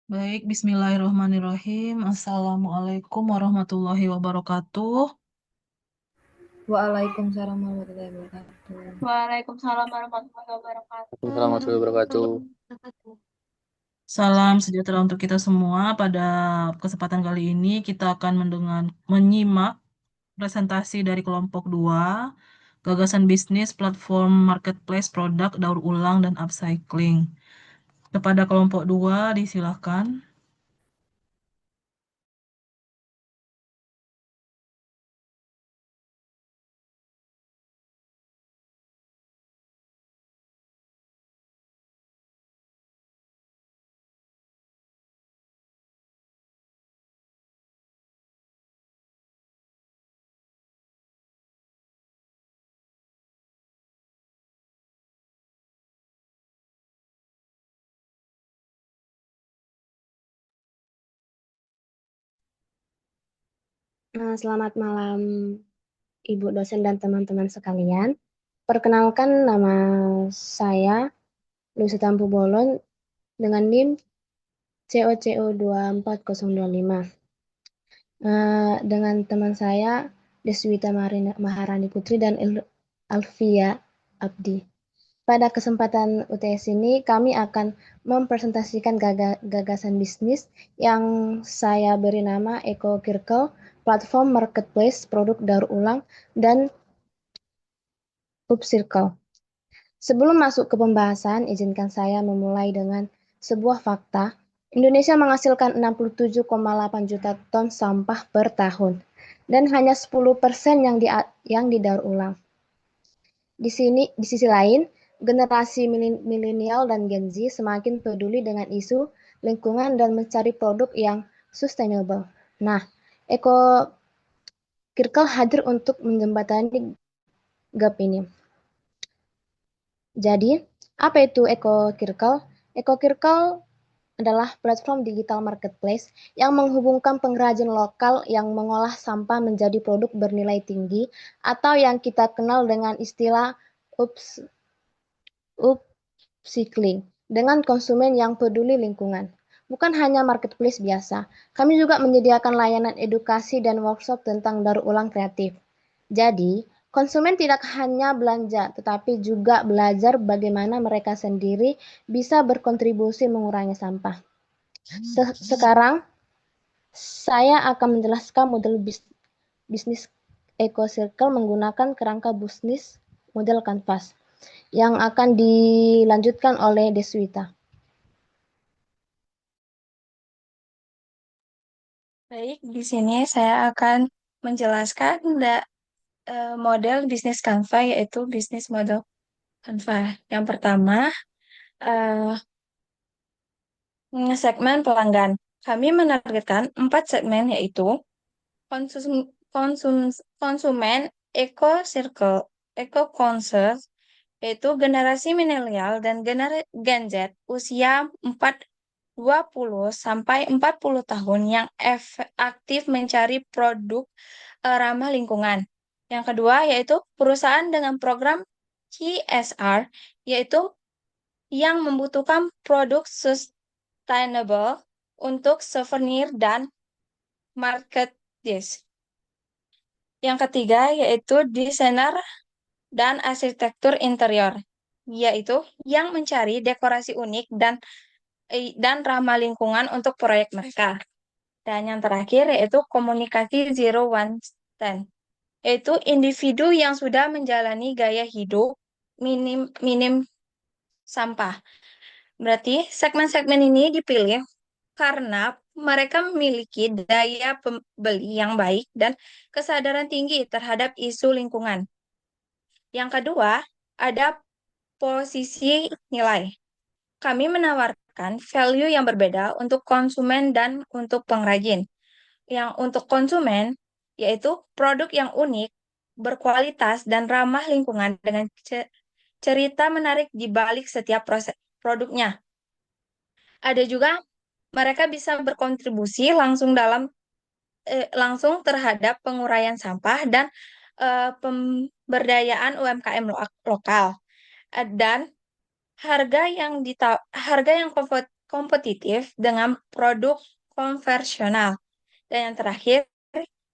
Baik, Bismillahirrahmanirrahim. Assalamualaikum warahmatullahi wabarakatuh. Waalaikumsalam warahmatullahi wabarakatuh. Waalaikumsalam warahmatullahi Warahmatullahi wabarakatuh. wabarakatuh. Salam sejahtera untuk kita semua. Pada kesempatan kali ini kita akan menyimak presentasi dari kelompok 2, gagasan bisnis, platform marketplace, produk, daur ulang, dan upcycling. Kepada kelompok 2, disilahkan. Selamat malam Ibu dosen dan teman-teman sekalian. Perkenalkan nama saya Lucy Tampu Bolon dengan NIM COCO24025. Dengan teman saya Deswita Maharani Putri dan Alfia Abdi. Pada kesempatan UTS ini kami akan mempresentasikan gagasan bisnis yang saya beri nama Eco Circle, platform marketplace, produk daur ulang, dan upcircle. Sebelum masuk ke pembahasan, izinkan saya memulai dengan sebuah fakta. Indonesia menghasilkan 67,8 juta ton sampah per tahun, dan hanya 10% yang didaur ulang. Di sisi lain, generasi milenial dan Gen Z semakin peduli dengan isu lingkungan dan mencari produk yang sustainable. Nah, Eco Circle hadir untuk menjembatani gap ini. Jadi, apa itu Eco Circle? Eco Circle adalah platform digital marketplace yang menghubungkan pengrajin lokal yang mengolah sampah menjadi produk bernilai tinggi atau yang kita kenal dengan istilah upcycling dengan konsumen yang peduli lingkungan. Bukan hanya marketplace biasa, kami juga menyediakan layanan edukasi dan workshop tentang daur ulang kreatif. Jadi, konsumen tidak hanya belanja, tetapi juga belajar bagaimana mereka sendiri bisa berkontribusi mengurangi sampah. Sekarang, saya akan menjelaskan model bisnis Eco Circle menggunakan kerangka bisnis model Canvas yang akan dilanjutkan oleh Deswita. Baik, di sini saya akan menjelaskan model bisnis Canva, yaitu bisnis model Canva. Yang pertama, eh, segmen pelanggan. Kami menargetkan 4 segmen, yaitu konsum, konsumen eco circle, eco conscious, yaitu generasi milenial dan Gen Z usia 20 sampai 40 tahun yang aktif mencari produk ramah lingkungan. Yang kedua yaitu perusahaan dengan program CSR, yaitu yang membutuhkan produk sustainable untuk souvenir dan market dish. Yang ketiga yaitu desainer dan arsitektur interior, yaitu yang mencari dekorasi unik dan ramah lingkungan untuk proyek mereka. Dan yang terakhir yaitu komunikasi zero one stand, yaitu individu yang sudah menjalani gaya hidup minim minim sampah. Berarti segmen-segmen ini dipilih karena mereka memiliki daya pembeli yang baik dan kesadaran tinggi terhadap isu lingkungan. Yang kedua, ada posisi nilai. Kami menawarkan value yang berbeda untuk konsumen dan untuk pengrajin. Yang untuk konsumen, yaitu produk yang unik, berkualitas, dan ramah lingkungan dengan cerita menarik di balik setiap proses produknya. Ada juga mereka bisa berkontribusi langsung terhadap penguraian sampah dan pemberdayaan UMKM lokal. Dan harga yang kompetitif dengan produk konvensional. Dan yang terakhir,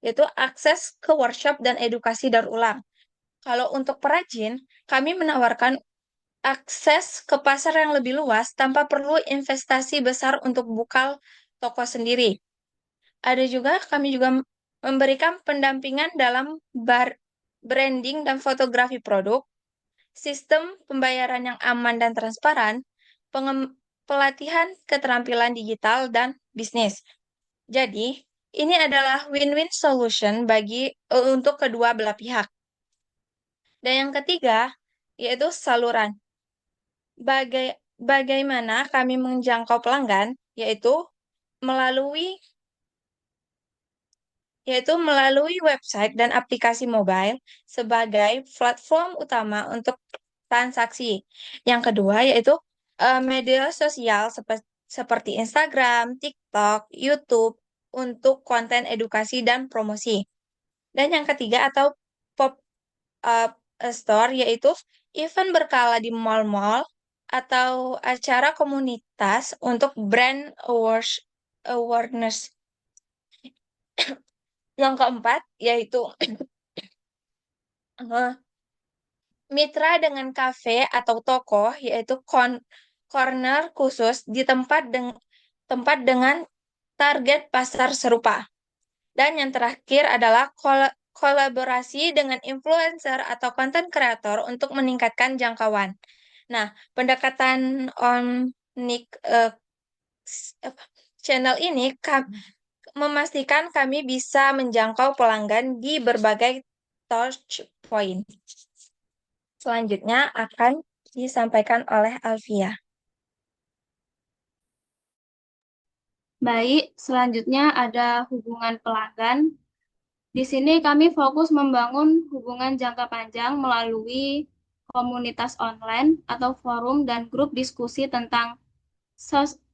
yaitu akses ke workshop dan edukasi daur ulang. Kalau untuk perajin, kami menawarkan akses ke pasar yang lebih luas tanpa perlu investasi besar untuk buka toko sendiri. Kami juga memberikan pendampingan dalam branding dan fotografi produk, sistem pembayaran yang aman dan transparan, pelatihan keterampilan digital, dan bisnis. Jadi, ini adalah win-win solution untuk kedua belah pihak. Dan yang ketiga, yaitu saluran. Bagaimana kami menjangkau pelanggan, yaitu melalui website dan aplikasi mobile sebagai platform utama untuk transaksi. Yang kedua yaitu media sosial seperti Instagram, TikTok, YouTube untuk konten edukasi dan promosi. Dan yang ketiga atau pop-up store yaitu event berkala di mall-mall atau acara komunitas untuk brand awareness. Yang keempat yaitu mitra dengan kafe atau toko yaitu corner khusus di tempat dengan target pasar serupa. Dan yang terakhir adalah kolaborasi dengan influencer atau content creator untuk meningkatkan jangkauan. Nah, pendekatan channel ini memastikan kami bisa menjangkau pelanggan di berbagai touch point. Selanjutnya akan disampaikan oleh Alfia. Baik, selanjutnya ada hubungan pelanggan. Di sini kami fokus membangun hubungan jangka panjang melalui komunitas online atau forum dan grup diskusi tentang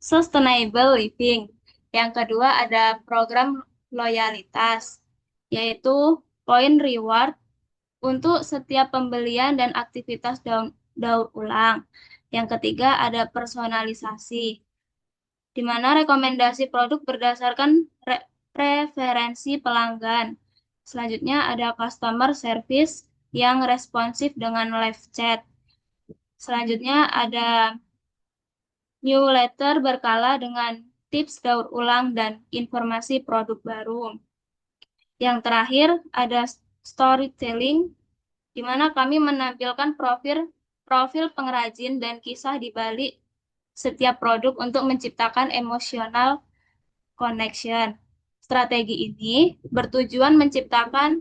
sustainable living. Yang kedua ada program loyalitas, yaitu point reward untuk setiap pembelian dan aktivitas daur ulang. Yang ketiga ada personalisasi, di mana rekomendasi produk berdasarkan preferensi pelanggan. Selanjutnya ada customer service yang responsif dengan live chat. Selanjutnya ada newsletter berkala dengan tips daur ulang dan informasi produk baru. Yang terakhir ada storytelling, di mana kami menampilkan profil pengrajin dan kisah di balik setiap produk untuk menciptakan emotional connection. Strategi ini bertujuan menciptakan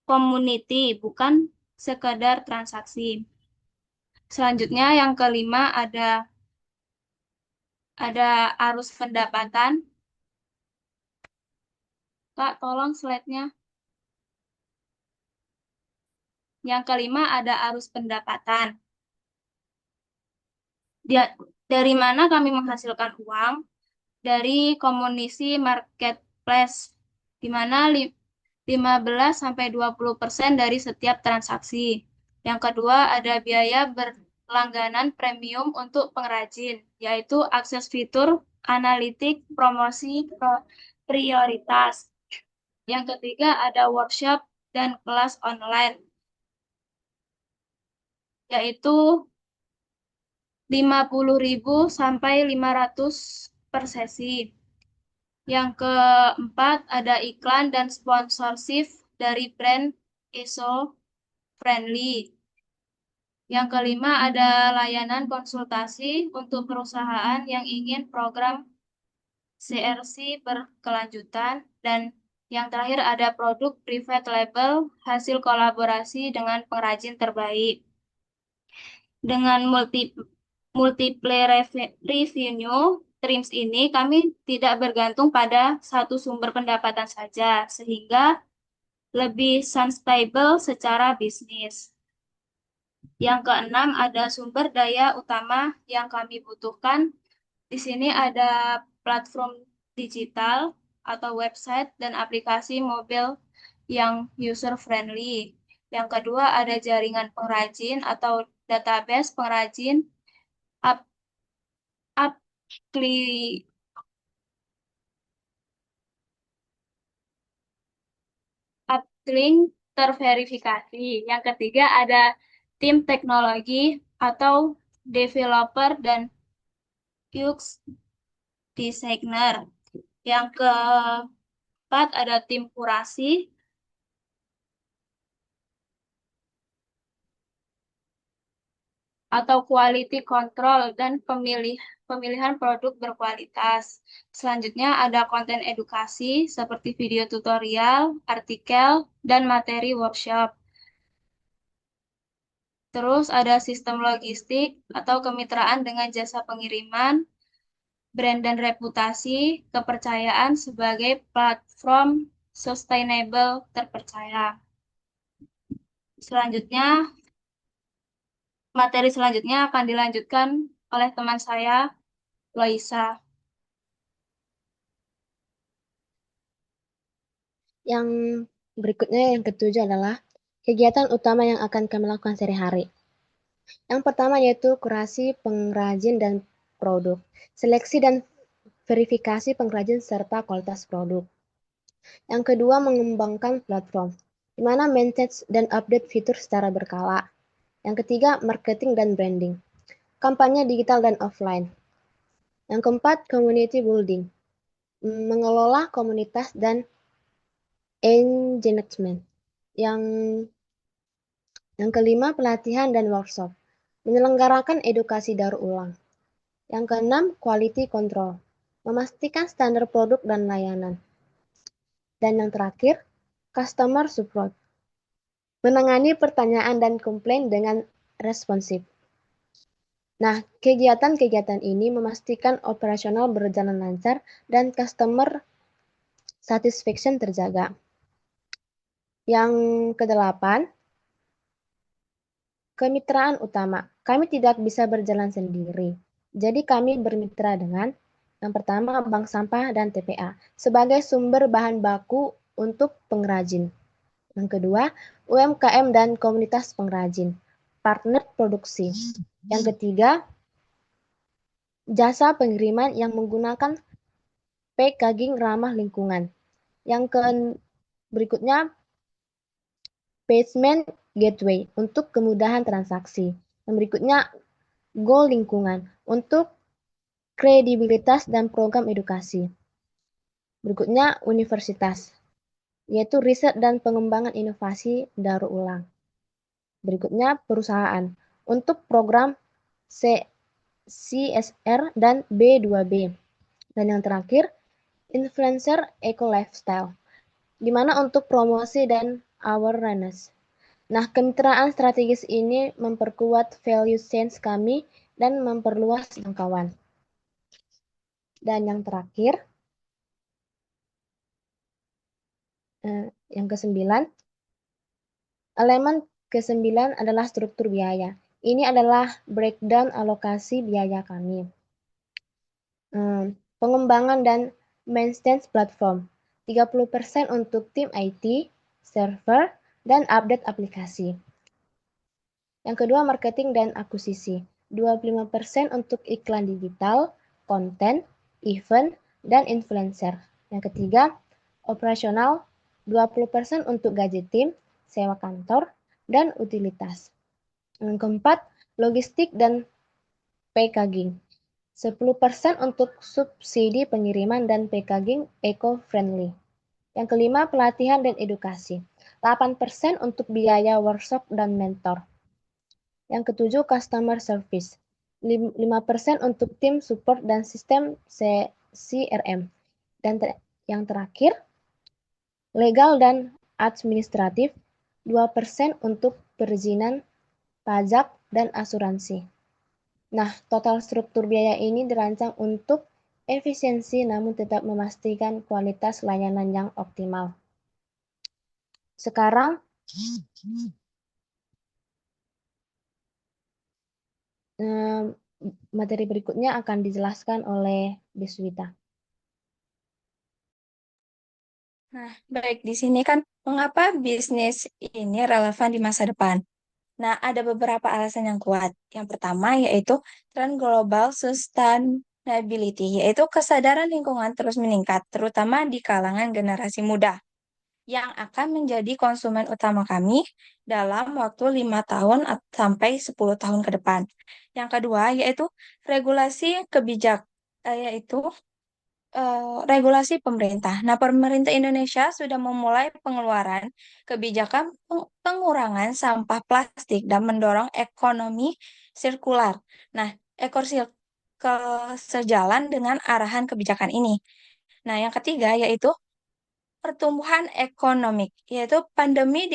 community, bukan sekadar transaksi. Selanjutnya yang kelima ada arus pendapatan. Kak, tolong slide-nya. Yang kelima ada arus pendapatan. Dari mana kami menghasilkan uang? Dari komunisi marketplace, di mana 15-20% dari setiap transaksi. Yang kedua, ada biaya berlangganan premium untuk pengrajin, yaitu akses fitur, analitik, promosi, prioritas. Yang ketiga, ada workshop dan kelas online, yaitu 50.000 sampai 500 per sesi. Yang keempat, ada iklan dan sponsorship dari brand eco-friendly. Yang kelima, ada layanan konsultasi untuk perusahaan yang ingin program CRC berkelanjutan. Dan yang terakhir, ada produk private label hasil kolaborasi dengan pengrajin terbaik. Dengan multiple revenue streams ini, kami tidak bergantung pada satu sumber pendapatan saja, sehingga lebih sustainable secara bisnis. Yang keenam, ada sumber daya utama yang kami butuhkan. Di sini ada platform digital atau website dan aplikasi mobil yang user-friendly. Yang kedua, ada jaringan pengrajin atau database pengrajin, uplink terverifikasi. Yang ketiga ada tim teknologi atau developer dan UX designer. Yang keempat ada tim kurasi atau quality control dan pemilihan produk berkualitas. Selanjutnya ada konten edukasi seperti video tutorial, artikel, dan materi workshop. Terus ada sistem logistik atau kemitraan dengan jasa pengiriman, brand dan reputasi, kepercayaan sebagai platform sustainable terpercaya. Selanjutnya, materi selanjutnya akan dilanjutkan oleh teman saya, Loisa. Yang berikutnya yang ketujuh adalah kegiatan utama yang akan kami lakukan sehari-hari. Yang pertama yaitu kurasi pengrajin dan produk, seleksi dan verifikasi pengrajin serta kualitas produk. Yang kedua mengembangkan platform, di mana manage dan update fitur secara berkala. Yang ketiga marketing dan branding, kampanye digital dan offline. Yang keempat community building, mengelola komunitas dan engagement. Yang kelima, pelatihan dan workshop, menyelenggarakan edukasi daur ulang. Yang keenam, quality control, memastikan standar produk dan layanan. Dan yang terakhir, customer support, menangani pertanyaan dan komplain dengan responsif. Nah, kegiatan-kegiatan ini memastikan operasional berjalan lancar dan customer satisfaction terjaga. Yang kedelapan, kemitraan utama. Kami tidak bisa berjalan sendiri. Jadi kami bermitra dengan yang pertama bank sampah dan TPA sebagai sumber bahan baku untuk pengrajin. Yang kedua, UMKM dan komunitas pengrajin, partner produksi. Yang ketiga, jasa pengiriman yang menggunakan packaging ramah lingkungan. Yang berikutnya, payment gateway untuk kemudahan transaksi. Yang berikutnya, goal lingkungan untuk kredibilitas dan program edukasi. Berikutnya, universitas, yaitu riset dan pengembangan inovasi daur ulang. Berikutnya, perusahaan untuk program CSR dan B2B. Dan yang terakhir, influencer eco lifestyle, di mana untuk promosi dan awareness. Nah, kemitraan strategis ini memperkuat value sense kami dan memperluas jangkauan. Dan yang terakhir, yang kesembilan, elemen kesembilan adalah struktur biaya. Ini adalah breakdown alokasi biaya kami. Pengembangan dan maintenance platform, 30% untuk tim IT, server, dan update aplikasi. Yang kedua, marketing dan akuisisi, 25% untuk iklan digital, konten, event, dan influencer. Yang ketiga, operasional, 20% untuk gaji tim, sewa kantor, dan utilitas. Yang keempat, logistik dan packaging, 10% untuk subsidi pengiriman dan packaging eco-friendly. Yang kelima, pelatihan dan edukasi, 8% untuk biaya workshop dan mentor. Yang ketujuh, customer service, 5% untuk tim support dan sistem CRM. Dan yang terakhir, legal dan administratif, 2% untuk perizinan, pajak, dan asuransi. Nah, total struktur biaya ini dirancang untuk efisiensi namun tetap memastikan kualitas layanan yang optimal. Sekarang, materi berikutnya akan dijelaskan oleh Deswita. Nah, baik di sini kan mengapa bisnis ini relevan di masa depan? Nah, ada beberapa alasan yang kuat. Yang pertama yaitu tren global sustainability, yaitu kesadaran lingkungan terus meningkat, terutama di kalangan generasi muda yang akan menjadi konsumen utama kami dalam waktu 5 tahun sampai 10 tahun ke depan. Yang kedua yaitu regulasi regulasi pemerintah. Nah, pemerintah Indonesia sudah memulai pengeluaran kebijakan pengurangan sampah plastik dan mendorong ekonomi sirkular. Nah, ekor sejalan dengan arahan kebijakan ini. Nah, yang ketiga yaitu pertumbuhan ekonomi, yaitu pandemi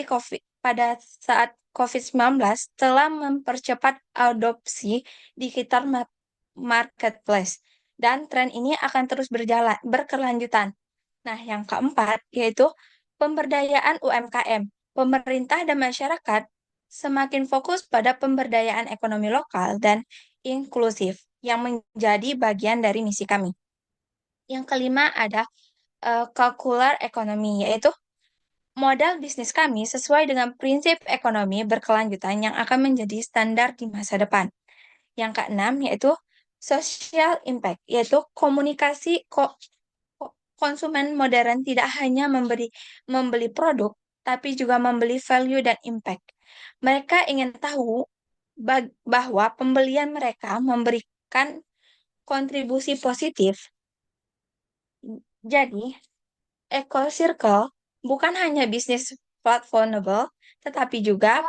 pada saat COVID-19 telah mempercepat adopsi digital marketplace dan tren ini akan terus berkelanjutan. Nah, yang keempat yaitu pemberdayaan UMKM. Pemerintah dan masyarakat semakin fokus pada pemberdayaan ekonomi lokal dan inklusif yang menjadi bagian dari misi kami. Yang kelima ada circular economy, yaitu modal bisnis kami sesuai dengan prinsip ekonomi berkelanjutan yang akan menjadi standar di masa depan. Yang keenam yaitu social impact, yaitu komunikasi konsumen modern tidak hanya membeli produk, tapi juga membeli value dan impact. Mereka ingin tahu bahwa pembelian mereka memberikan kontribusi positif. Jadi, Eco Circle bukan hanya bisnis platformable, tetapi juga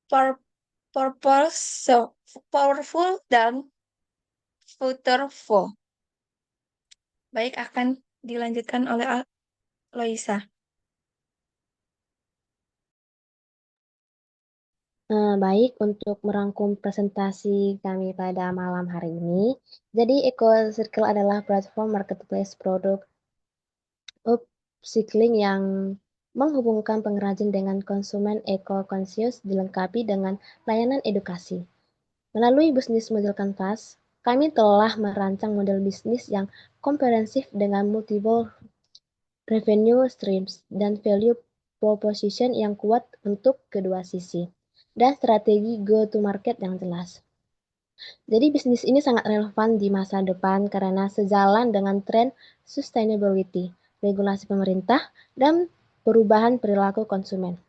pur- powerful dan futureful. Baik, akan dilanjutkan oleh Loisa. Baik, untuk merangkum presentasi kami pada malam hari ini, jadi Eco Circle adalah platform marketplace produk upcycling yang menghubungkan pengrajin dengan konsumen eco-conscious dilengkapi dengan layanan edukasi. Melalui bisnis model Canvas, kami telah merancang model bisnis yang komprehensif dengan multiple revenue streams dan value proposition yang kuat untuk kedua sisi, dan strategi go-to-market yang jelas. Jadi bisnis ini sangat relevan di masa depan karena sejalan dengan tren sustainability, regulasi pemerintah, dan perubahan perilaku konsumen.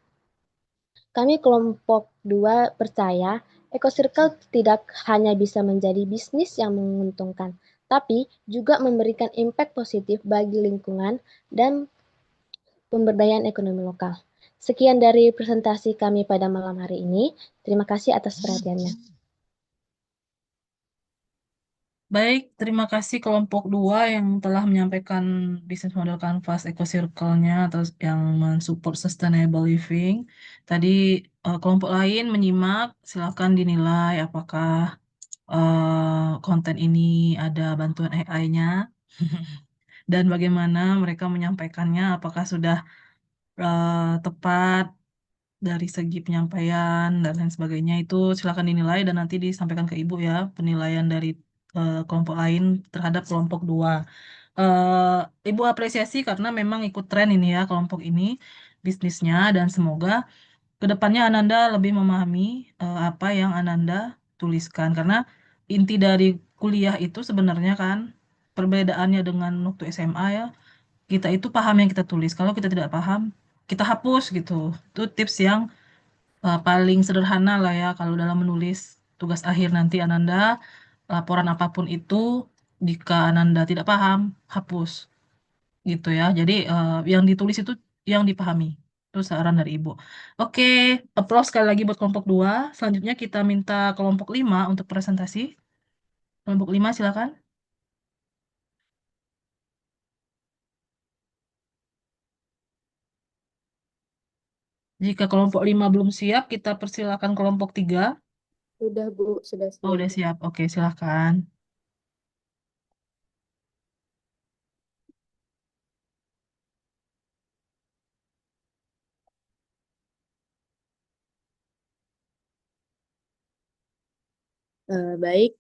Kami kelompok 2 percaya EcoCircle tidak hanya bisa menjadi bisnis yang menguntungkan, tapi juga memberikan impact positif bagi lingkungan dan pemberdayaan ekonomi lokal. Sekian dari presentasi kami pada malam hari ini. Terima kasih atas perhatiannya. Baik, terima kasih kelompok 2 yang telah menyampaikan bisnis model Canvas Eco Circle-nya atau yang mensupport sustainable living. Tadi kelompok lain menyimak, silakan dinilai apakah konten ini ada bantuan AI-nya dan bagaimana mereka menyampaikannya, apakah sudah tepat dari segi penyampaian dan lain sebagainya. Itu silakan dinilai dan nanti disampaikan ke Ibu ya penilaian dari kelompok lain terhadap kelompok 2. Ibu apresiasi karena memang ikut tren ini ya kelompok ini bisnisnya dan semoga kedepannya Ananda lebih memahami apa yang Ananda tuliskan karena inti dari kuliah itu sebenarnya kan perbedaannya dengan waktu SMA ya kita itu paham yang kita tulis. Kalau kita tidak paham, kita hapus gitu. Itu tips yang paling sederhana lah ya kalau dalam menulis tugas akhir nanti Ananda, laporan apapun itu, jika Ananda tidak paham, hapus gitu ya. Jadi yang ditulis itu yang dipahami. Itu saran dari Ibu. Oke, applause sekali lagi buat kelompok 2. Selanjutnya kita minta kelompok 5 untuk presentasi. Kelompok 5 silakan. Jika kelompok 5 belum siap, kita persilakan kelompok 3. Sudah, Bu, sudah Oh, siap. udah siap. Oke, silakan. Baik,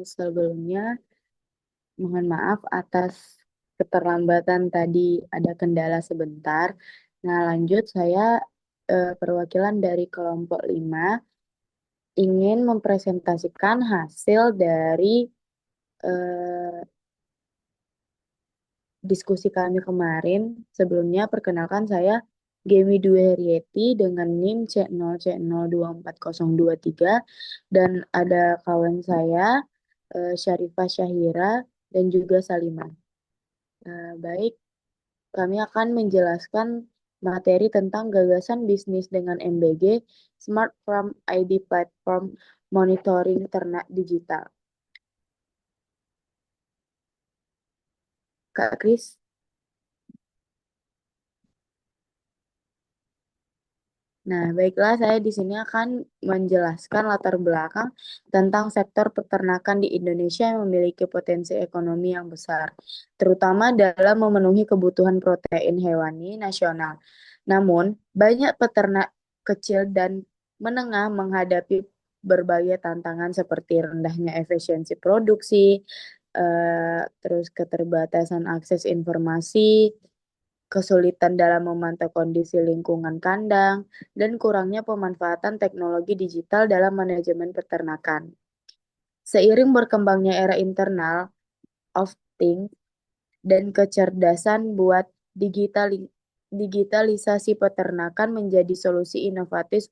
sebelumnya mohon maaf atas keterlambatan tadi, ada kendala sebentar. Nah, lanjut saya perwakilan dari kelompok 5 ingin mempresentasikan hasil dari diskusi kami kemarin. Sebelumnya, perkenalkan saya Gemi Dwi Herieti dengan NIM C0C02403 dan ada kawan saya Syarifah Syahira dan juga Salimah. Baik, kami akan menjelaskan materi tentang gagasan bisnis dengan MBG Smart Farm ID Platform Monitoring Ternak Digital. Kak Kris. Nah, baiklah, saya di sini akan menjelaskan latar belakang tentang sektor peternakan di Indonesia yang memiliki potensi ekonomi yang besar, terutama dalam memenuhi kebutuhan protein hewani nasional. Namun, banyak peternak kecil dan menengah menghadapi berbagai tantangan seperti rendahnya efisiensi produksi, terus keterbatasan akses informasi, kesulitan dalam memantau kondisi lingkungan kandang, dan kurangnya pemanfaatan teknologi digital dalam manajemen peternakan. Seiring berkembangnya era internal of things dan kecerdasan buat digitalisasi peternakan menjadi solusi inovatif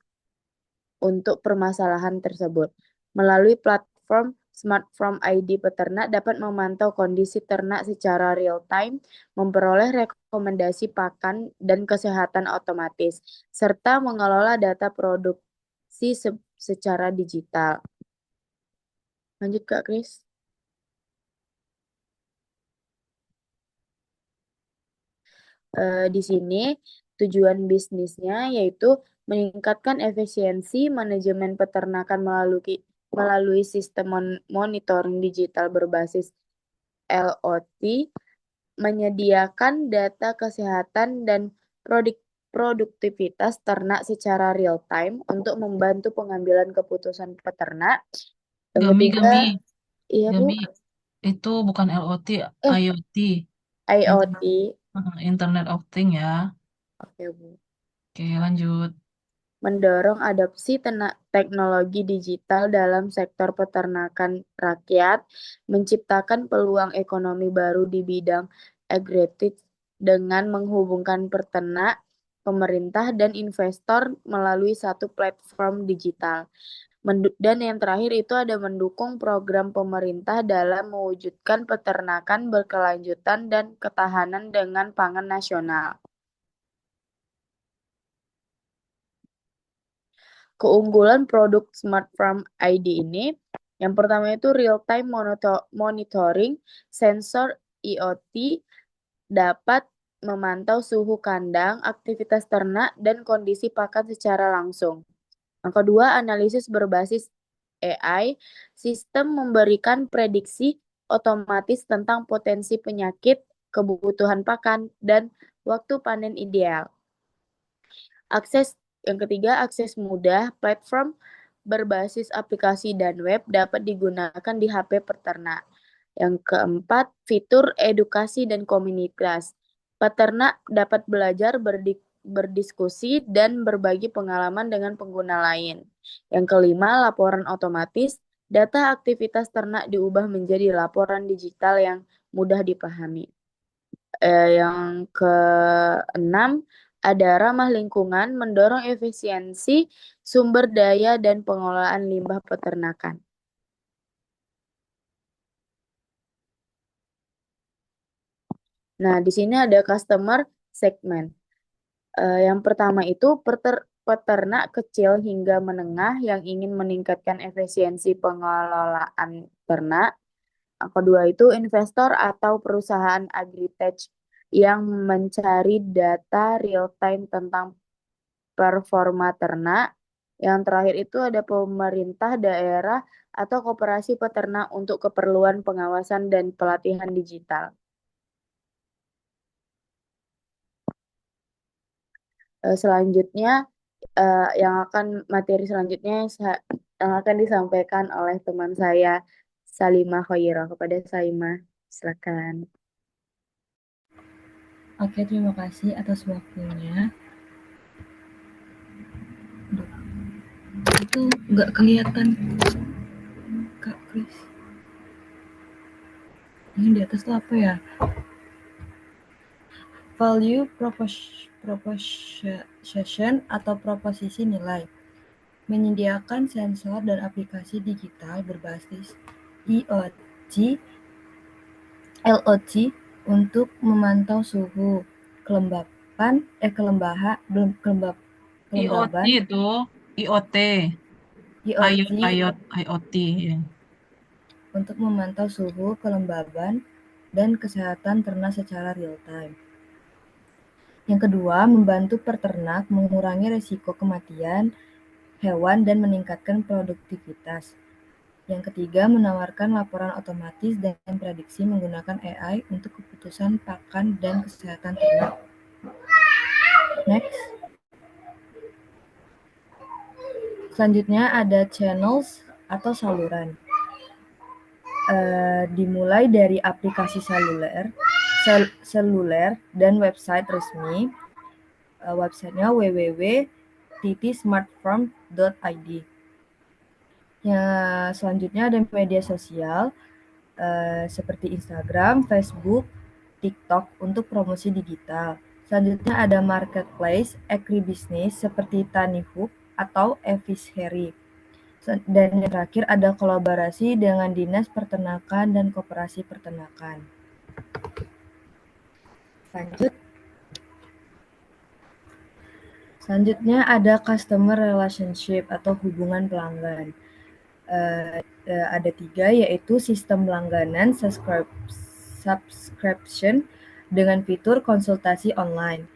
untuk permasalahan tersebut. Melalui platform Smart Farm ID peternak dapat memantau kondisi ternak secara real time, memperoleh rekomendasi pakan dan kesehatan otomatis, serta mengelola data produksi secara digital. Lanjut Kak Kris. Di sini tujuan bisnisnya yaitu meningkatkan efisiensi manajemen peternakan melalui sistem monitoring digital berbasis LOT, menyediakan data kesehatan dan produktivitas ternak secara real time untuk membantu pengambilan keputusan peternak. Yang Gami, ketiga, iya Bu, Gami, itu bukan LOT, IoT, IoT. Internet of Things ya. Oke Bu. Oke, lanjut. Mendorong adopsi teknologi digital dalam sektor peternakan rakyat, menciptakan peluang ekonomi baru di bidang agritech dengan menghubungkan peternak, pemerintah, dan investor melalui satu platform digital. Dan yang terakhir itu ada mendukung program pemerintah dalam mewujudkan peternakan berkelanjutan dan ketahanan dengan pangan nasional. Keunggulan produk Smart Farm ID ini, yang pertama itu real-time monitoring, sensor IoT dapat memantau suhu kandang, aktivitas ternak, dan kondisi pakan secara langsung. Yang kedua, analisis berbasis AI, sistem memberikan prediksi otomatis tentang potensi penyakit, kebutuhan pakan, dan waktu panen ideal. Yang ketiga, akses mudah, platform berbasis aplikasi dan web dapat digunakan di HP peternak. Yang keempat, fitur edukasi dan komunitas. Peternak dapat belajar berdiskusi dan berbagi pengalaman dengan pengguna lain. Yang kelima, laporan otomatis. Data aktivitas ternak diubah menjadi laporan digital yang mudah dipahami. Yang keenam, ada ramah lingkungan, mendorong efisiensi sumber daya dan pengelolaan limbah peternakan. Nah, di sini ada customer segment. Yang pertama itu peternak kecil hingga menengah yang ingin meningkatkan efisiensi pengelolaan ternak. Yang kedua itu investor atau perusahaan agritech yang mencari data real time tentang performa ternak. Yang terakhir itu ada pemerintah daerah atau koperasi peternak untuk keperluan pengawasan dan pelatihan digital. Selanjutnya, materi selanjutnya yang akan disampaikan oleh teman saya, Salimah Khairah. Kepada Salimah, silakan. Oke, terima kasih atas waktunya. Itu nggak kelihatan, Kak Kris. Ini di atas tuh apa ya? Value proposition atau proposisi nilai. Menyediakan sensor dan aplikasi digital berbasis IoT, LOT untuk memantau suhu, kelembapan, kelembaban, IoT itu, IoT, IoT IoT, ya. untuk memantau suhu, kelembaban, dan kesehatan ternak secara real time. Yang kedua, membantu peternak mengurangi risiko kematian hewan dan meningkatkan produktivitas. Yang ketiga, menawarkan laporan otomatis dan prediksi menggunakan AI untuk keputusan pakan dan kesehatan ternak. Next. Selanjutnya ada channels atau saluran. Dimulai dari aplikasi seluler dan website resmi. Websitenya www.smartfarm.id. Yang selanjutnya ada media sosial seperti Instagram, Facebook, TikTok untuk promosi digital. Selanjutnya ada marketplace, agribisnis seperti Tanihook atau Evishery. Dan yang terakhir ada kolaborasi dengan Dinas Peternakan dan Koperasi Peternakan. Lanjut. Selanjutnya ada customer relationship atau hubungan pelanggan. Ada 3, yaitu sistem langganan subscription dengan fitur konsultasi online.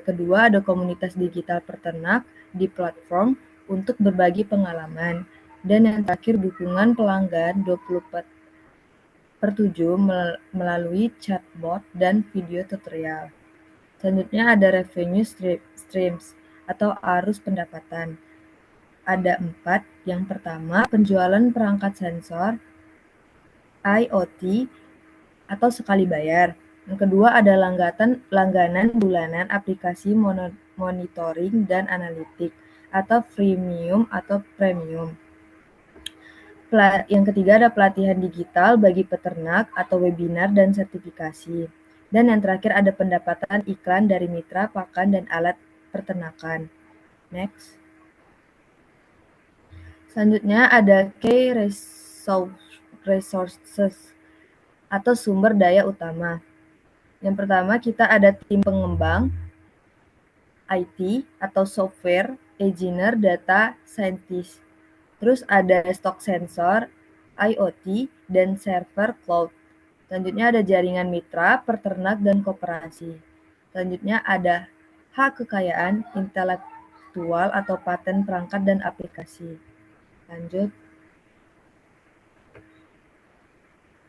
Kedua, ada komunitas digital peternak di platform untuk berbagi pengalaman. Dan yang terakhir, dukungan pelanggan 24/7 melalui chatbot dan video tutorial. Selanjutnya ada revenue streams atau arus pendapatan. Ada 4. Yang pertama, penjualan perangkat sensor IoT atau sekali bayar. Yang kedua ada langganan bulanan aplikasi monitoring dan analitik atau freemium atau premium. Yang ketiga ada pelatihan digital bagi peternak atau webinar dan sertifikasi. Dan yang terakhir ada pendapatan iklan dari mitra pakan dan alat peternakan. Next. Selanjutnya ada key resources atau sumber daya utama. Yang pertama kita ada tim pengembang IT atau software, engineer, data scientist. Terus ada stock sensor, IoT, dan server cloud. Selanjutnya ada jaringan mitra, peternak, dan koperasi. Selanjutnya ada hak kekayaan intelektual atau paten perangkat dan aplikasi. Lanjut.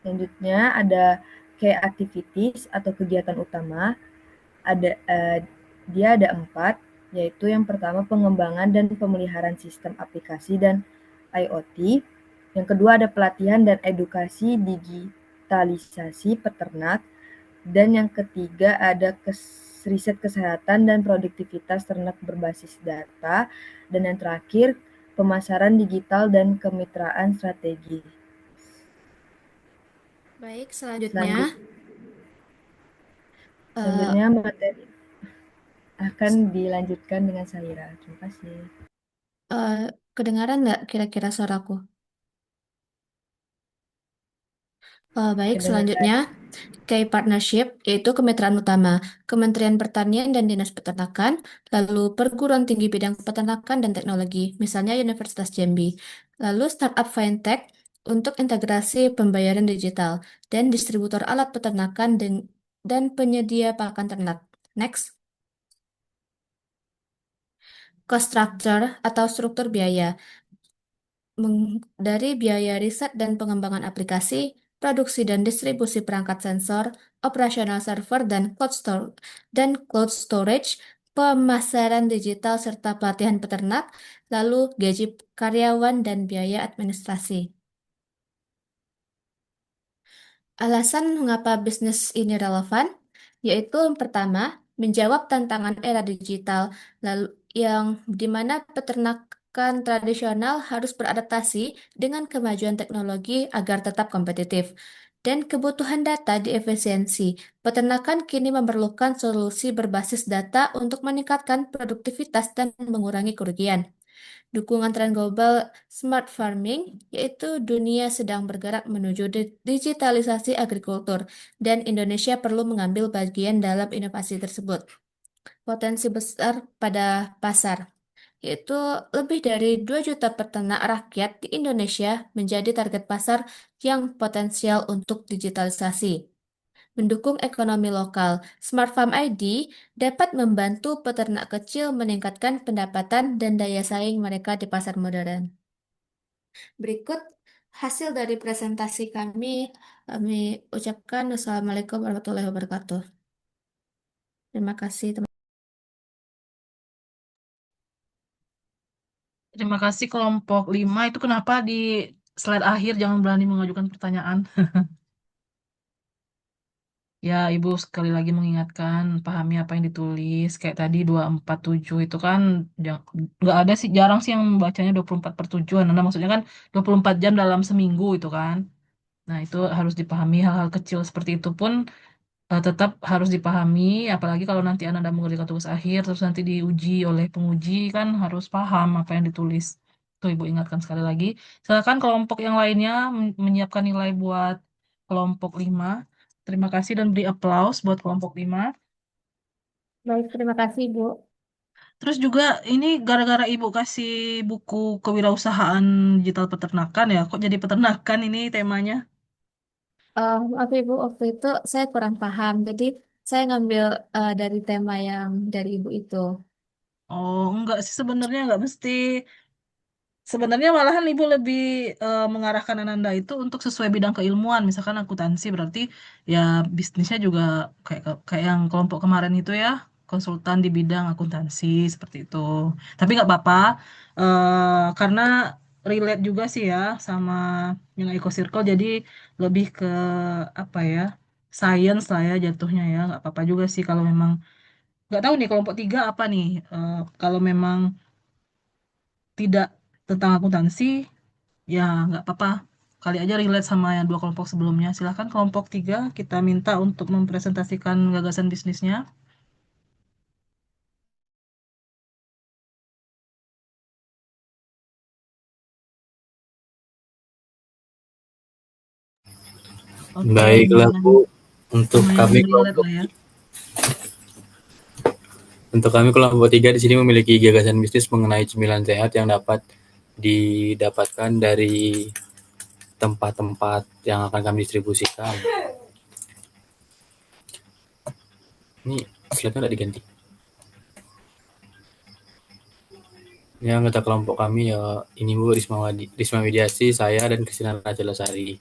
Selanjutnya ada key activities atau kegiatan utama. Dia ada 4, yaitu yang pertama pengembangan dan pemeliharaan sistem aplikasi dan IoT. Yang kedua ada pelatihan dan edukasi digitalisasi peternak. Dan yang ketiga ada riset kesehatan dan produktivitas ternak berbasis data. Dan yang terakhir pemasaran digital dan kemitraan strategi. Baik, selanjutnya materi akan dilanjutkan dengan Saira. Terima kasih. kedengaran nggak kira-kira suaraku? Baik, selanjutnya key partnership yaitu kemitraan utama Kementerian Pertanian dan Dinas Peternakan, lalu perguruan tinggi bidang peternakan dan teknologi, misalnya Universitas Jambi, lalu startup fintech untuk integrasi pembayaran digital dan distributor alat peternakan dan penyedia pakan ternak. Next. Cost structure atau struktur biaya dari biaya riset dan pengembangan aplikasi, produksi dan distribusi perangkat sensor, operasional server dan cloud storage, pemasaran digital serta pelatihan peternak, lalu gaji karyawan dan biaya administrasi. Alasan mengapa bisnis ini relevan, yaitu yang pertama, menjawab tantangan era digital, lalu yang di mana peternak makan tradisional harus beradaptasi dengan kemajuan teknologi agar tetap kompetitif. Dan kebutuhan data di efisiensi. Peternakan kini memerlukan solusi berbasis data untuk meningkatkan produktivitas dan mengurangi kerugian. Dukungan tren global smart farming, yaitu dunia sedang bergerak menuju digitalisasi agrikultur, dan Indonesia perlu mengambil bagian dalam inovasi tersebut. Potensi besar pada pasar, yaitu lebih dari 2 juta peternak rakyat di Indonesia menjadi target pasar yang potensial untuk digitalisasi. Mendukung ekonomi lokal, Smart Farm ID dapat membantu peternak kecil meningkatkan pendapatan dan daya saing mereka di pasar modern. Berikut hasil dari presentasi kami. Kami ucapkan Wassalamualaikum warahmatullahi wabarakatuh. Terima kasih, teman. Terima kasih kelompok 5. Itu kenapa di slide akhir jangan berani mengajukan pertanyaan? Ya, Ibu sekali lagi mengingatkan, pahami apa yang ditulis. Kayak tadi 247 itu kan nggak ada sih, jarang sih yang membacanya 24/7. Nah, maksudnya kan 24 jam dalam seminggu itu kan. Nah, itu harus dipahami hal-hal kecil seperti itu pun tetap harus dipahami, apalagi kalau nanti Anda mengerjakan tugas akhir, terus nanti diuji oleh penguji, kan harus paham apa yang ditulis. Tuh Ibu ingatkan sekali lagi. Silakan kelompok yang lainnya menyiapkan nilai buat kelompok 5. Terima kasih dan beri aplaus buat kelompok 5. Baik, terima kasih, Bu. Terus juga ini gara-gara Ibu kasih buku kewirausahaan digital peternakan ya, kok jadi peternakan ini temanya? Maaf Ibu, waktu itu saya kurang paham, jadi saya ngambil dari tema yang dari Ibu itu. Oh, enggak sih sebenarnya enggak mesti. Sebenarnya malahan Ibu lebih mengarahkan Ananda itu untuk sesuai bidang keilmuan. Misalkan akuntansi berarti ya bisnisnya juga kayak kayak yang kelompok kemarin itu ya, konsultan di bidang akuntansi seperti itu. Tapi nggak apa-apa karena relate juga sih ya sama yang Eco Circle. Jadi lebih ke apa ya, science lah ya jatuhnya ya. Nggak apa-apa juga sih kalau memang nggak tahu nih kelompok 3 apa nih. Kalau memang tidak tentang akuntansi, ya nggak apa-apa. Kali aja relate sama yang 2 kelompok sebelumnya. Silahkan kelompok 3 kita minta untuk mempresentasikan gagasan bisnisnya. Oke, Baiklah lumayan, Bu, untuk lumayan kami relate kelompok lah ya. untuk kami kelompok 3 di sini memiliki gagasan bisnis mengenai cemilan sehat yang dapat didapatkan dari tempat-tempat yang akan kami distribusikan. Ini slide-nya nggak diganti. Ini anggota kelompok kami ya ini Bu, Risma Widiasi, saya dan Kristina Raja Lestari.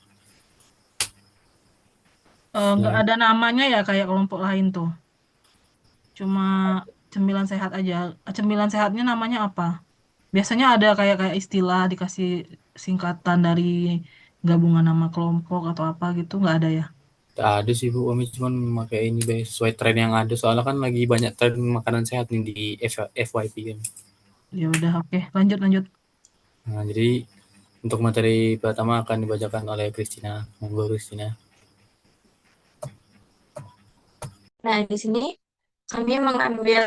Nggak ada namanya ya kayak kelompok lain tuh. Cuma cemilan sehat aja. Cemilan sehatnya namanya apa? Biasanya ada kayak kayak istilah dikasih singkatan dari gabungan nama kelompok atau apa gitu, nggak ada ya? Nggak ada sih Bu, kami cuma pakai ini sesuai tren yang ada. Soalnya kan lagi banyak tren makanan sehat nih di FYP kan. Ya udah, oke. Lanjut lanjut. Nah, jadi untuk materi pertama akan dibacakan oleh Kristina. Monggo Kristina. Nah, di sini kami mengambil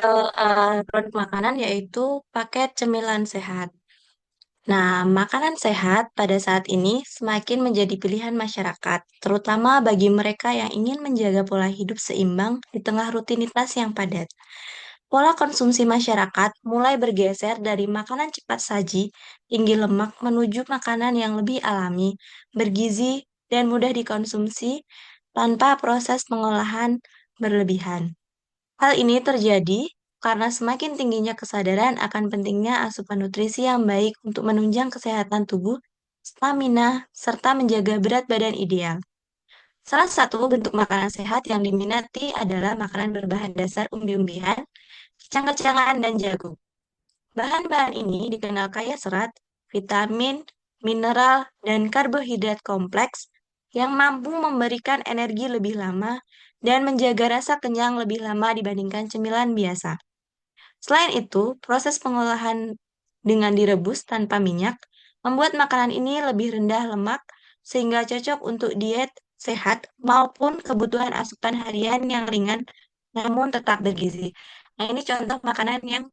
produk makanan yaitu paket cemilan sehat. Nah, makanan sehat pada saat ini semakin menjadi pilihan masyarakat, terutama bagi mereka yang ingin menjaga pola hidup seimbang di tengah rutinitas yang padat. Pola konsumsi masyarakat mulai bergeser dari makanan cepat saji, tinggi lemak menuju makanan yang lebih alami, bergizi, dan mudah dikonsumsi tanpa proses pengolahan berlebihan. Hal ini terjadi karena semakin tingginya kesadaran akan pentingnya asupan nutrisi yang baik untuk menunjang kesehatan tubuh, stamina, serta menjaga berat badan ideal. Salah satu bentuk makanan sehat yang diminati adalah makanan berbahan dasar umbi-umbian, kacang-kacangan, dan jagung. Bahan-bahan ini dikenal kaya serat, vitamin, mineral, dan karbohidrat kompleks yang mampu memberikan energi lebih lama dan menjaga rasa kenyang lebih lama dibandingkan cemilan biasa. Selain itu, proses pengolahan dengan direbus tanpa minyak, membuat makanan ini lebih rendah lemak sehingga cocok untuk diet sehat maupun kebutuhan asupan harian yang ringan namun tetap bergizi. Nah, ini contoh makanan yang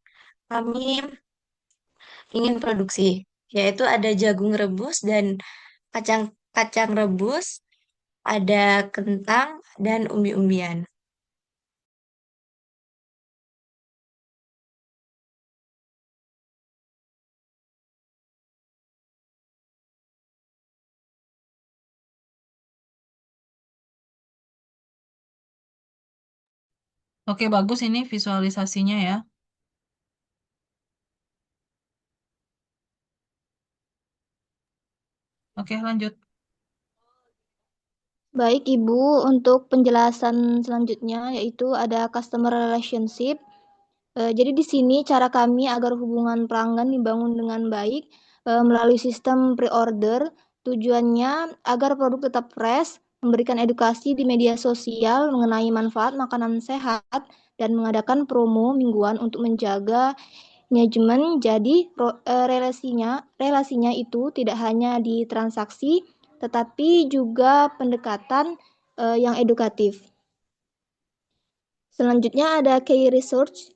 kami ingin produksi, yaitu ada jagung rebus dan kacang kacang rebus, ada kentang dan umbi-umbian. Oke, bagus ini visualisasinya ya. Oke, lanjut. Baik, Ibu, untuk penjelasan selanjutnya yaitu ada customer relationship. Jadi di sini cara kami agar hubungan pelanggan dibangun dengan baik melalui sistem pre-order. Tujuannya agar produk tetap fresh, memberikan edukasi di media sosial mengenai manfaat makanan sehat, dan mengadakan promo mingguan untuk menjaga engagement. Jadi relasinya itu tidak hanya di transaksi, tetapi juga pendekatan yang edukatif. Selanjutnya ada key research.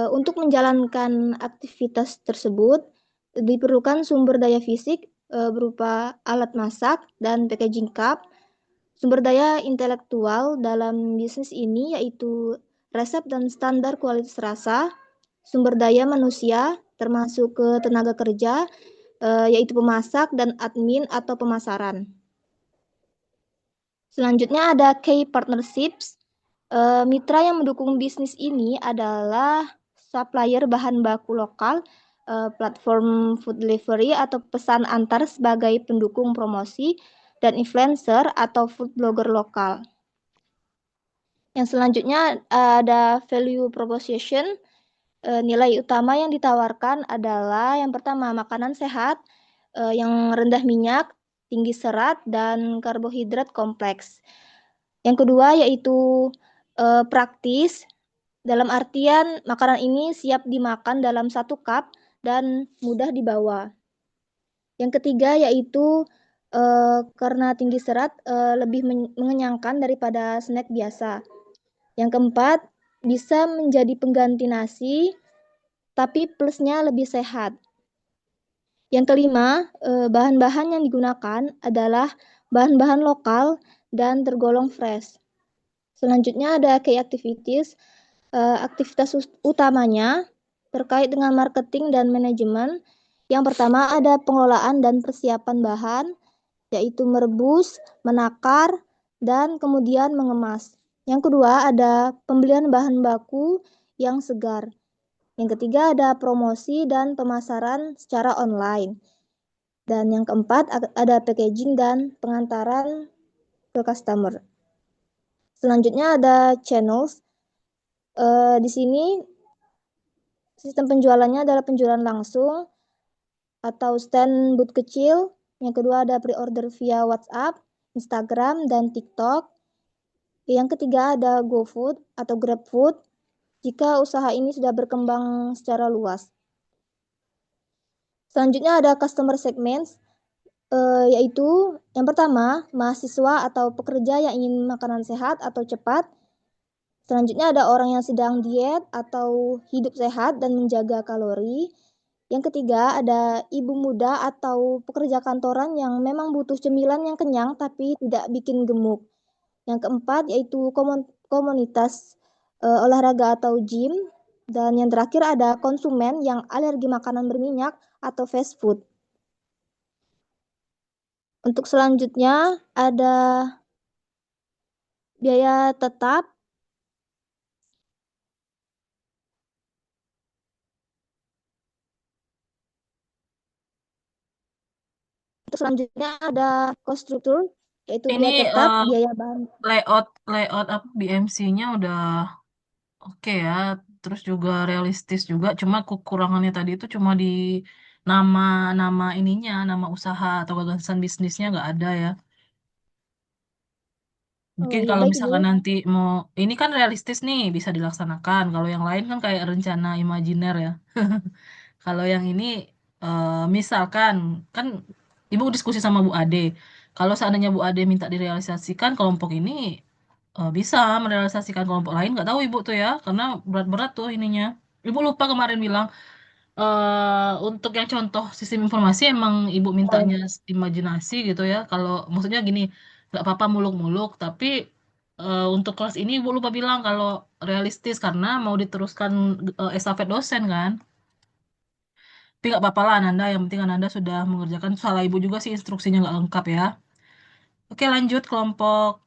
Untuk menjalankan aktivitas tersebut diperlukan sumber daya fisik berupa alat masak dan packaging cup. Sumber daya intelektual dalam bisnis ini yaitu resep dan standar kualitas rasa. Sumber daya manusia termasuk ke tenaga kerja yaitu pemasak dan admin atau pemasaran. Selanjutnya ada key partnerships. Mitra yang mendukung bisnis ini adalah supplier bahan baku lokal, platform food delivery atau pesan antar sebagai pendukung promosi, dan influencer atau food blogger lokal. Yang selanjutnya ada value proposition. Nilai utama yang ditawarkan adalah yang pertama makanan sehat, yang rendah minyak, tinggi serat, dan karbohidrat kompleks. Yang kedua yaitu praktis, dalam artian makanan ini siap dimakan dalam satu cup dan mudah dibawa. Yang ketiga yaitu karena tinggi serat lebih mengenyangkan daripada snack biasa. Yang keempat, bisa menjadi pengganti nasi, tapi plusnya lebih sehat. Yang kelima, bahan-bahan yang digunakan adalah bahan-bahan lokal dan tergolong fresh. Selanjutnya ada key activities. Aktivitas utamanya terkait dengan marketing dan manajemen. Yang pertama ada pengelolaan dan persiapan bahan, yaitu merebus, menakar, dan kemudian mengemas. Yang kedua ada pembelian bahan baku yang segar. Yang ketiga ada promosi dan pemasaran secara online. Dan yang keempat ada packaging dan pengantaran ke customer. Selanjutnya ada channels. Di sini sistem penjualannya adalah penjualan langsung atau stand booth kecil. Yang kedua ada pre-order via WhatsApp, Instagram, dan TikTok. Yang ketiga ada GoFood atau GrabFood jika usaha ini sudah berkembang secara luas. Selanjutnya ada customer segments, yaitu yang pertama mahasiswa atau pekerja yang ingin makanan sehat atau cepat. Selanjutnya ada orang yang sedang diet atau hidup sehat dan menjaga kalori. Yang ketiga ada ibu muda atau pekerja kantoran yang memang butuh cemilan yang kenyang tapi tidak bikin gemuk. Yang keempat yaitu komunitas olahraga atau gym. Dan yang terakhir ada konsumen yang alergi makanan berminyak atau fast food. Untuk selanjutnya ada biaya tetap. Untuk selanjutnya ada cost structure, yaitu Ini biaya tetap, biaya bahan. layout apa BMC-nya udah oke ya, terus juga realistis juga. Cuma kekurangannya tadi itu cuma di nama ininya, nama usaha atau gagasan bisnisnya nggak ada ya. Oh Mungkin iya, kalau baik Ibu. misalkan nanti mau, ini kan realistis nih bisa dilaksanakan. Kalau yang lain kan kayak rencana imajiner ya. Kalau yang ini misalkan kan Ibu diskusi sama Bu Ade. Kalau seandainya Bu Ade minta direalisasikan kelompok ini bisa merealisasikan kelompok lain nggak tahu Ibu tuh ya karena berat-berat tuh ininya. Ibu lupa kemarin bilang untuk yang contoh sistem informasi emang Ibu mintanya imajinasi gitu ya. Kalau maksudnya gini nggak apa-apa muluk-muluk tapi untuk kelas ini Ibu lupa bilang kalau realistis karena mau diteruskan estafet dosen kan. Tapi nggak apa-apa lah Ananda, yang penting Ananda sudah mengerjakan. Salah ibu juga sih instruksinya nggak lengkap ya. Oke lanjut kelompok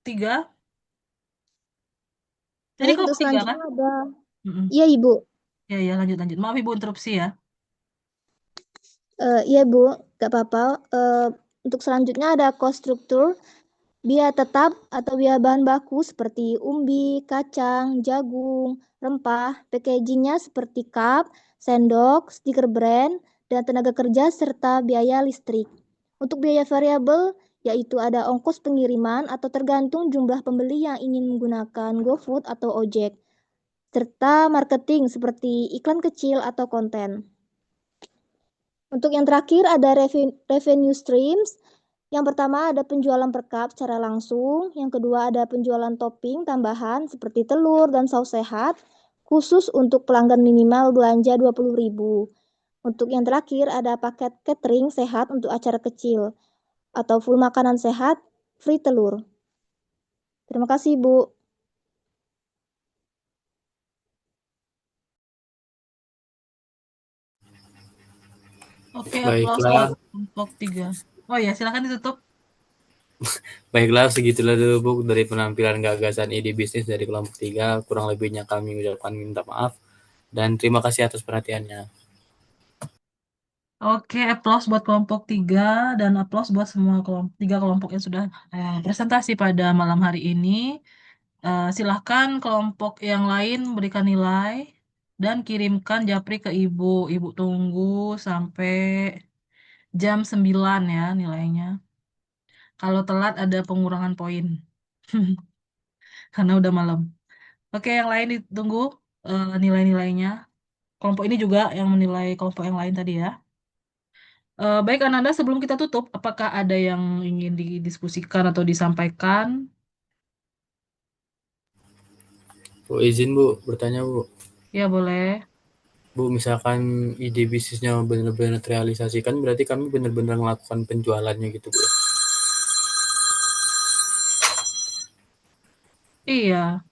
3. Jadi Baik, untuk kelompok 3 kan? selanjutnya ada, Mm-mm. iya Ibu. Ya ya lanjut. Maaf ibu interupsi ya. Iya Bu, gak apa-apa. Untuk selanjutnya ada cost structure, biaya tetap atau biaya bahan baku seperti umbi, kacang, jagung, rempah, packagingnya seperti cup, sendok, stiker brand, dan tenaga kerja serta biaya listrik. Untuk biaya variabel, yaitu ada ongkos pengiriman atau tergantung jumlah pembeli yang ingin menggunakan GoFood atau ojek, serta marketing seperti iklan kecil atau konten. Untuk yang terakhir ada revenue streams. Yang pertama ada penjualan per cup secara langsung. Yang kedua ada penjualan topping tambahan seperti telur dan saus sehat. Khusus untuk pelanggan minimal belanja 20.000. Untuk yang terakhir ada paket catering sehat untuk acara kecil. Atau full makanan sehat, free telur. Terima kasih Bu. Oke, applause Baiklah, buat kelompok 3. Oh ya, silakan ditutup. baiklah segitulah dulu Bu dari penampilan gagasan ide bisnis dari kelompok 3. Kurang lebihnya kami ucapkan minta maaf dan terima kasih atas perhatiannya. Oke, applause buat kelompok 3 dan applause buat semua kelompok 3 kelompok yang sudah presentasi pada malam hari ini. Silahkan kelompok yang lain berikan nilai dan kirimkan japri ke Ibu. Ibu tunggu sampai jam 9 ya nilainya. Kalau telat ada pengurangan poin. Karena udah malam. Oke, yang lain ditunggu nilai-nilainya. Kelompok ini juga yang menilai kelompok yang lain tadi ya. Baik, Ananda, sebelum kita tutup, apakah ada yang ingin didiskusikan atau disampaikan? Bu izin Bu bertanya Bu. Ya, boleh. Bu misalkan ide bisnisnya benar-benar terrealisasikan berarti kami benar-benar melakukan penjualannya gitu Bu. Iya,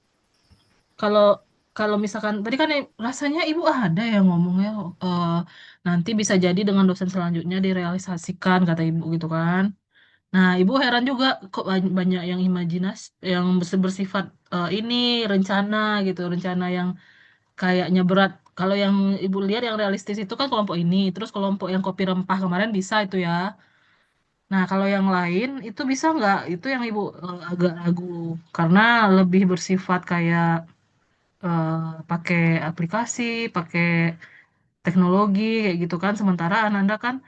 kalau kalau misalkan tadi kan rasanya Ibu ada yang ngomongnya nanti bisa jadi dengan dosen selanjutnya direalisasikan kata Ibu gitu kan. Nah, Ibu heran juga kok banyak yang yang bersifat ini rencana gitu, rencana yang kayaknya berat. Kalau yang Ibu lihat yang realistis itu kan kelompok ini, terus kelompok yang kopi rempah kemarin bisa itu ya. Nah, kalau yang lain itu bisa nggak? Itu yang Ibu agak ragu karena lebih bersifat kayak eh, pakai aplikasi, pakai teknologi kayak gitu kan. Sementara Ananda kan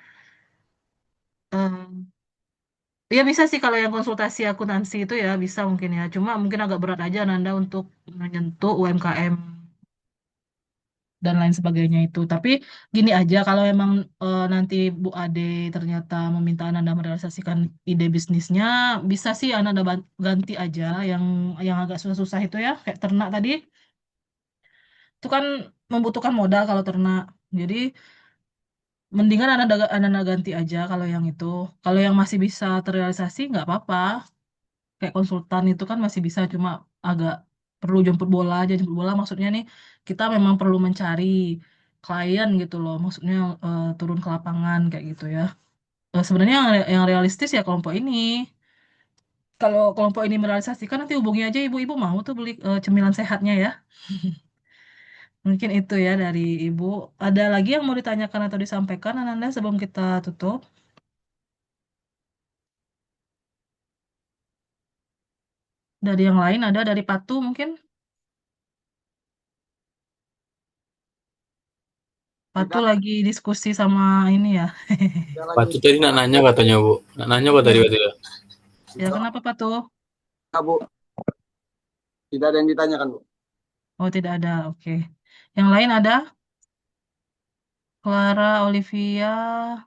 ya bisa sih kalau yang konsultasi akuntansi itu ya bisa mungkin ya. Cuma mungkin agak berat aja Ananda untuk menyentuh UMKM dan lain sebagainya itu. Tapi gini aja, kalau emang nanti Bu Ade ternyata meminta Ananda merealisasikan ide bisnisnya, bisa sih Ananda ganti aja yang agak susah-susah itu ya, kayak ternak tadi. Itu kan membutuhkan modal kalau ternak. Jadi mendingan Ananda ganti aja kalau yang itu. Kalau yang masih bisa terrealisasi nggak apa-apa. Kayak konsultan itu kan masih bisa, cuma agak perlu jemput bola aja. Jemput bola maksudnya nih kita memang perlu mencari klien gitu loh, maksudnya turun ke lapangan kayak gitu ya. Sebenarnya yang realistis ya kelompok ini. Kalau kelompok ini merealisasikan nanti hubungi aja ibu-ibu mau tuh beli cemilan sehatnya ya. Mungkin itu ya dari ibu. Ada lagi yang mau ditanyakan atau disampaikan Ananda sebelum kita tutup? Dari yang lain ada dari Patu mungkin? Patu lagi diskusi sama ini ya. Pak itu tadi nak nanya katanya Bu. Nak nanya kok tadi Ya, waktu itu? ya kenapa Patu? Bu, tidak ada yang ditanyakan, Bu. Oh tidak ada, oke. Yang lain ada? Clara Olivia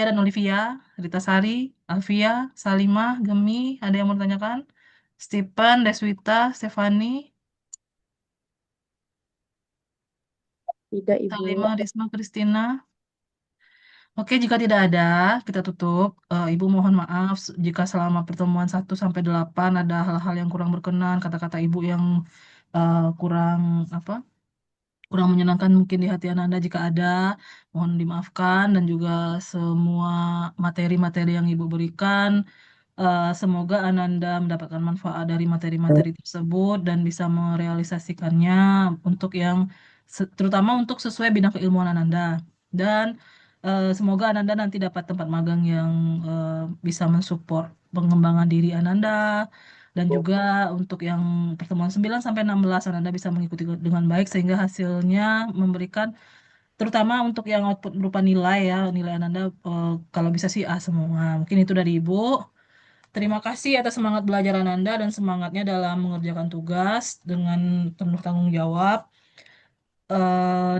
dan Olivia, Rita Sari, Alvia, Salimah, Gemi, ada yang mau ditanyakan? Stephen, Deswita, Stefani, Tidak, Ibu. Salimah, Risma, Kristina. Oke, jika tidak ada, kita tutup. Ibu mohon maaf jika selama pertemuan 1 sampai 8 ada hal-hal yang kurang berkenan, kata-kata Ibu yang kurang menyenangkan mungkin di hati Ananda. Jika ada, mohon dimaafkan, dan juga semua materi-materi yang Ibu berikan, semoga Ananda mendapatkan manfaat dari materi-materi tersebut dan bisa merealisasikannya untuk yang terutama untuk sesuai bidang keilmuan Ananda. Dan semoga Ananda nanti dapat tempat magang yang bisa mensupport pengembangan diri Ananda. Dan juga untuk yang pertemuan 9 sampai 16 Ananda bisa mengikuti dengan baik sehingga hasilnya memberikan, terutama untuk yang output berupa nilai ya, nilai Ananda kalau bisa sih A semua. Mungkin itu dari Ibu. Terima kasih atas semangat belajar Ananda dan semangatnya dalam mengerjakan tugas dengan penuh tanggung jawab.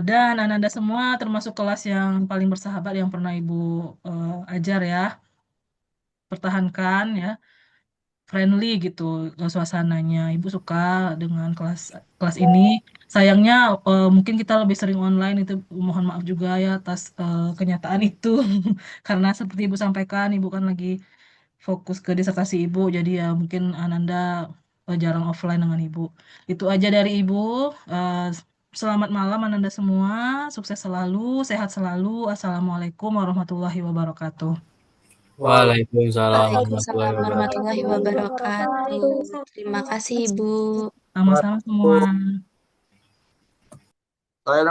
Dan Ananda semua termasuk kelas yang paling bersahabat yang pernah Ibu ajar ya. Pertahankan ya, friendly gitu suasananya. Ibu suka dengan kelas ini. Sayangnya mungkin kita lebih sering online, itu mohon maaf juga ya atas kenyataan itu. Karena seperti Ibu sampaikan, Ibu kan lagi fokus ke disertasi Ibu, jadi ya mungkin Ananda jarang offline dengan Ibu. Itu aja dari Ibu. Eh, Selamat malam Ananda semua, sukses selalu, sehat selalu. Assalamualaikum warahmatullahi wabarakatuh. Waalaikumsalam Waalaikumsalam warahmatullahi wabarakatuh. Terima kasih, Ibu. Sama-sama semua. Saya dengan